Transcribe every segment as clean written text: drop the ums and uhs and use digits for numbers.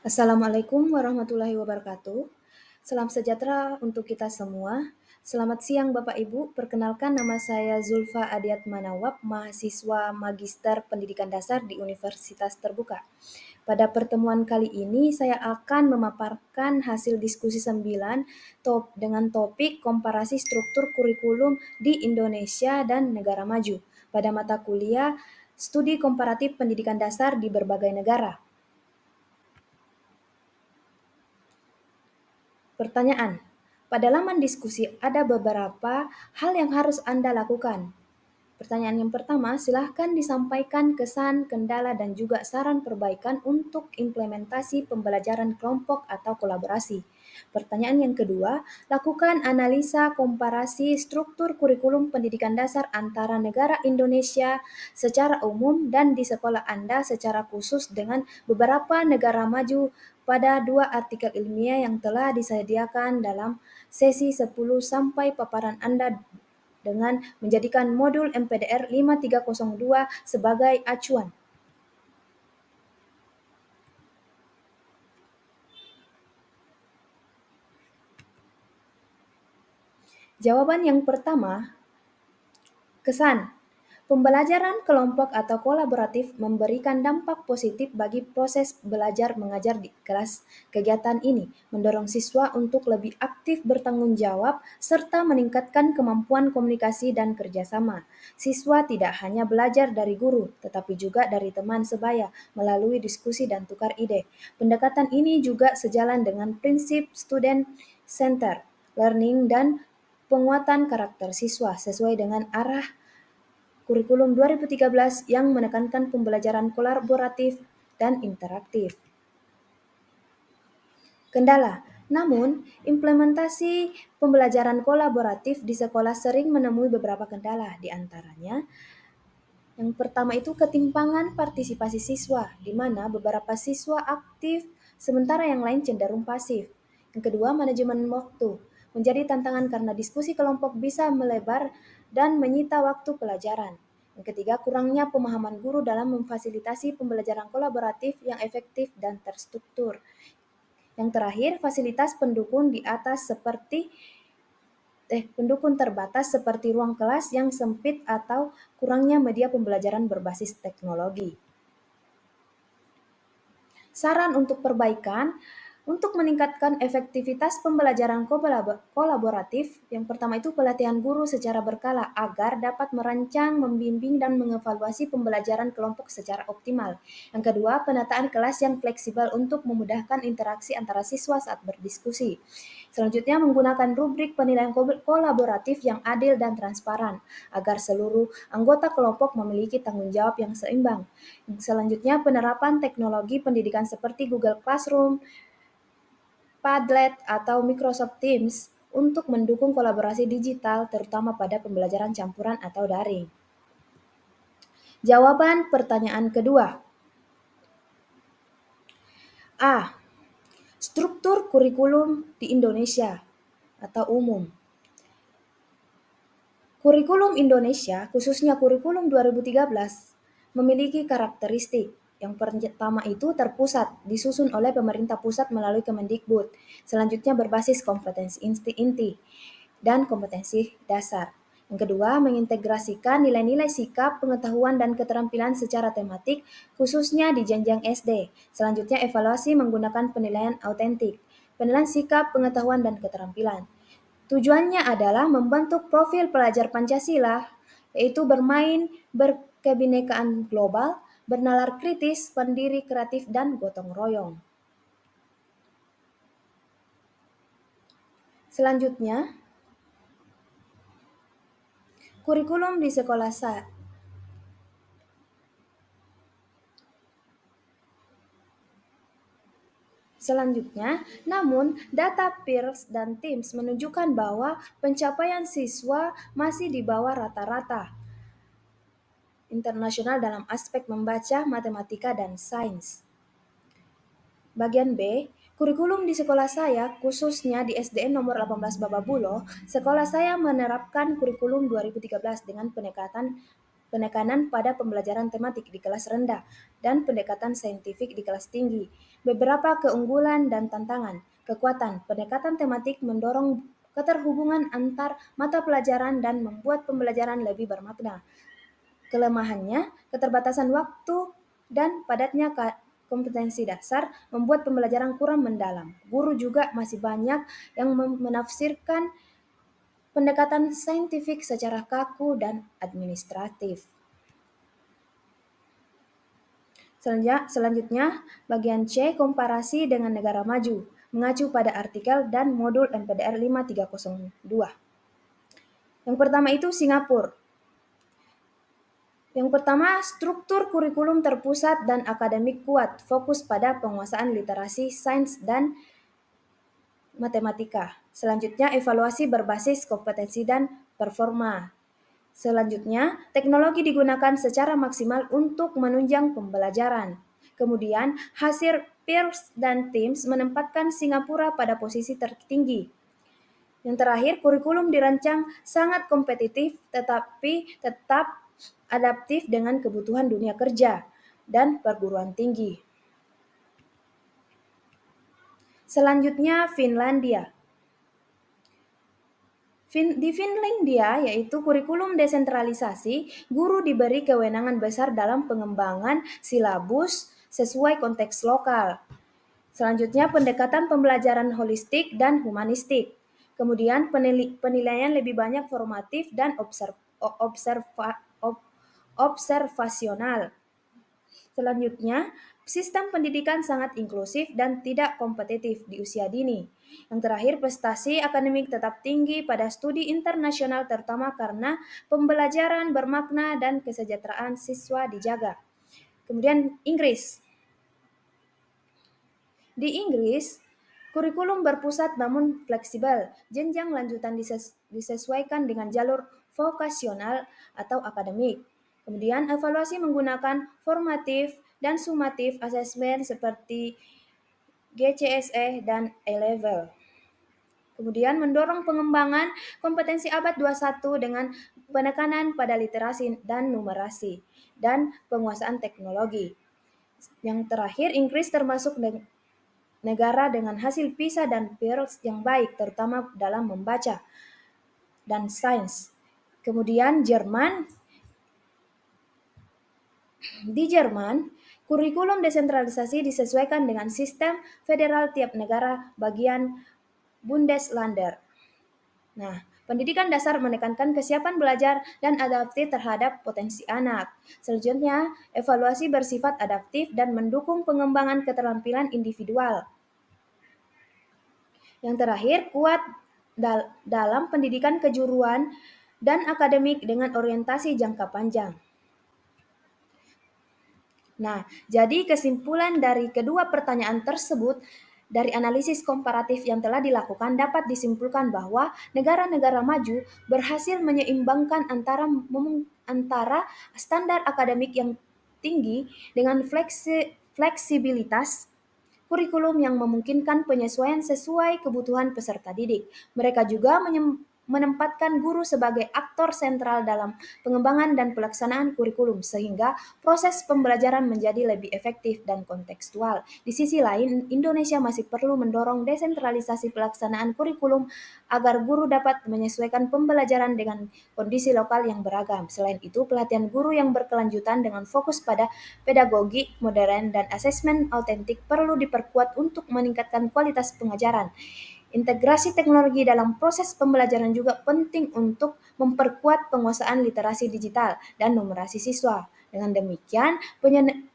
Assalamualaikum warahmatullahi wabarakatuh. Salam sejahtera untuk kita semua. Selamat siang Bapak Ibu, perkenalkan nama saya Zulfa Adiat Manawab, mahasiswa Magister Pendidikan Dasar di Universitas Terbuka. Pada pertemuan kali ini saya akan memaparkan hasil diskusi 9 dengan topik komparasi struktur kurikulum di Indonesia dan negara maju pada mata kuliah Studi Komparatif Pendidikan Dasar di berbagai negara. Pertanyaan: pada laman diskusi ada beberapa hal yang harus Anda lakukan. Pertanyaan yang pertama, silahkan disampaikan kesan, kendala, dan juga saran perbaikan untuk implementasi pembelajaran kelompok atau kolaborasi. Pertanyaan yang kedua, lakukan analisa komparasi struktur kurikulum pendidikan dasar antara negara Indonesia secara umum dan di sekolah Anda secara khusus dengan beberapa negara maju pada dua artikel ilmiah yang telah disediakan dalam sesi 10 sampai paparan Anda dengan menjadikan modul MPDR 5302 sebagai acuan. Jawaban yang pertama, kesan. Pembelajaran kelompok atau kolaboratif memberikan dampak positif bagi proses belajar mengajar di kelas. Kegiatan ini mendorong siswa untuk lebih aktif bertanggung jawab serta meningkatkan kemampuan komunikasi dan kerjasama. Siswa tidak hanya belajar dari guru, tetapi juga dari teman sebaya melalui diskusi dan tukar ide. Pendekatan ini juga sejalan dengan prinsip student center learning dan penguatan karakter siswa sesuai dengan arah Kurikulum 2013 yang menekankan pembelajaran kolaboratif dan interaktif. Kendala, namun implementasi pembelajaran kolaboratif di sekolah sering menemui beberapa kendala, di antaranya yang pertama itu ketimpangan partisipasi siswa, di mana beberapa siswa aktif sementara yang lain cenderung pasif. Yang kedua, manajemen waktu menjadi tantangan karena diskusi kelompok bisa melebar dan menyita waktu pelajaran. Yang ketiga, kurangnya pemahaman guru dalam memfasilitasi pembelajaran kolaboratif yang efektif dan terstruktur. Yang terakhir, fasilitas pendukung di atas seperti pendukung terbatas seperti ruang kelas yang sempit atau kurangnya media pembelajaran berbasis teknologi. Saran untuk perbaikan, untuk meningkatkan efektivitas pembelajaran kolaboratif, yang pertama itu pelatihan guru secara berkala agar dapat merancang, membimbing, dan mengevaluasi pembelajaran kelompok secara optimal. Yang kedua, penataan kelas yang fleksibel untuk memudahkan interaksi antara siswa saat berdiskusi. Selanjutnya, menggunakan rubrik penilaian kolaboratif yang adil dan transparan, agar seluruh anggota kelompok memiliki tanggung jawab yang seimbang. Selanjutnya, penerapan teknologi pendidikan seperti Google Classroom, Padlet, atau Microsoft Teams untuk mendukung kolaborasi digital terutama pada pembelajaran campuran atau daring. Jawaban pertanyaan kedua. A. Struktur kurikulum di Indonesia atau umum. Kurikulum Indonesia, khususnya kurikulum 2013, memiliki karakteristik. Yang pertama itu terpusat, disusun oleh pemerintah pusat melalui Kemendikbud. Selanjutnya berbasis kompetensi inti dan kompetensi dasar. Yang kedua, mengintegrasikan nilai-nilai sikap, pengetahuan, dan keterampilan secara tematik, khususnya di jenjang SD. Selanjutnya, evaluasi menggunakan penilaian autentik, penilaian sikap, pengetahuan, dan keterampilan. Tujuannya adalah membentuk profil pelajar Pancasila, yaitu bermain berkebinekaan global, bernalar kritis, pendiri kreatif, dan gotong royong. Selanjutnya, kurikulum di sekolah saya. Selanjutnya, namun data Pearce dan Teams menunjukkan bahwa pencapaian siswa masih di bawah rata-rata internasional dalam aspek membaca, matematika, dan sains. Bagian B, kurikulum di sekolah saya, khususnya di SDN nomor 18 Bababulo, sekolah saya menerapkan kurikulum 2013 dengan pendekatan penekanan pada pembelajaran tematik di kelas rendah, dan pendekatan saintifik di kelas tinggi. Beberapa keunggulan dan tantangan. Kekuatan, pendekatan tematik mendorong keterhubungan antar mata pelajaran dan membuat pembelajaran lebih bermakna. Kelemahannya, keterbatasan waktu dan padatnya kompetensi dasar membuat pembelajaran kurang mendalam. Guru juga masih banyak yang menafsirkan pendekatan saintifik secara kaku dan administratif. Selanjutnya, bagian C, komparasi dengan negara maju, mengacu pada artikel dan modul MPDR 5302. Yang pertama itu Singapura. Yang pertama, struktur kurikulum terpusat dan akademik kuat, fokus pada penguasaan literasi, sains, dan matematika. Selanjutnya, evaluasi berbasis kompetensi dan performa. Selanjutnya, teknologi digunakan secara maksimal untuk menunjang pembelajaran. Kemudian, hasil Pearce dan Teams menempatkan Singapura pada posisi tertinggi. Yang terakhir, kurikulum dirancang sangat kompetitif tetapi tetap adaptif dengan kebutuhan dunia kerja dan perguruan tinggi. Selanjutnya, Finlandia. Di Finlandia, yaitu kurikulum desentralisasi, guru diberi kewenangan besar dalam pengembangan silabus sesuai konteks lokal. Selanjutnya, pendekatan pembelajaran holistik dan humanistik. Kemudian, penilaian lebih banyak formatif dan observasional. Selanjutnya, sistem pendidikan sangat inklusif dan tidak kompetitif di usia dini. Yang terakhir, prestasi akademik tetap tinggi pada studi internasional terutama karena pembelajaran bermakna dan kesejahteraan siswa dijaga. Kemudian Inggris. Di Inggris, kurikulum berpusat namun fleksibel. Jenjang lanjutan disesuaikan dengan jalur vokasional atau akademik. Kemudian evaluasi menggunakan formatif dan sumatif asesmen seperti GCSE dan A-Level. Kemudian mendorong pengembangan kompetensi abad 21 dengan penekanan pada literasi dan numerasi dan penguasaan teknologi. Yang terakhir, Inggris termasuk negara dengan hasil PISA dan Pearce yang baik, terutama dalam membaca dan sains. Kemudian di Jerman, kurikulum desentralisasi disesuaikan dengan sistem federal tiap negara bagian Bundesländer. Nah, pendidikan dasar menekankan kesiapan belajar dan adaptif terhadap potensi anak. Selanjutnya, evaluasi bersifat adaptif dan mendukung pengembangan keterampilan individual. Yang terakhir, kuat dalam pendidikan kejuruan dan akademik dengan orientasi jangka panjang. Nah, jadi kesimpulan dari kedua pertanyaan tersebut dari analisis komparatif yang telah dilakukan dapat disimpulkan bahwa negara-negara maju berhasil menyeimbangkan antara standar akademik yang tinggi dengan fleksibilitas kurikulum yang memungkinkan penyesuaian sesuai kebutuhan peserta didik. Mereka juga menempatkan guru sebagai aktor sentral dalam pengembangan dan pelaksanaan kurikulum sehingga proses pembelajaran menjadi lebih efektif dan kontekstual. Di sisi lain, Indonesia masih perlu mendorong desentralisasi pelaksanaan kurikulum agar guru dapat menyesuaikan pembelajaran dengan kondisi lokal yang beragam. Selain itu, pelatihan guru yang berkelanjutan dengan fokus pada pedagogi modern dan asesmen autentik perlu diperkuat untuk meningkatkan kualitas pengajaran. Integrasi teknologi dalam proses pembelajaran juga penting untuk memperkuat penguasaan literasi digital dan numerasi siswa. Dengan demikian,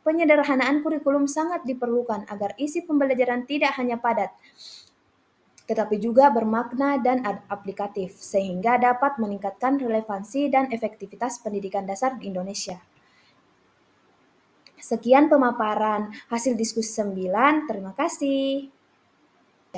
penyederhanaan kurikulum sangat diperlukan agar isi pembelajaran tidak hanya padat, tetapi juga bermakna dan aplikatif, sehingga dapat meningkatkan relevansi dan efektivitas pendidikan dasar di Indonesia. Sekian pemaparan hasil diskusi 9, terima kasih.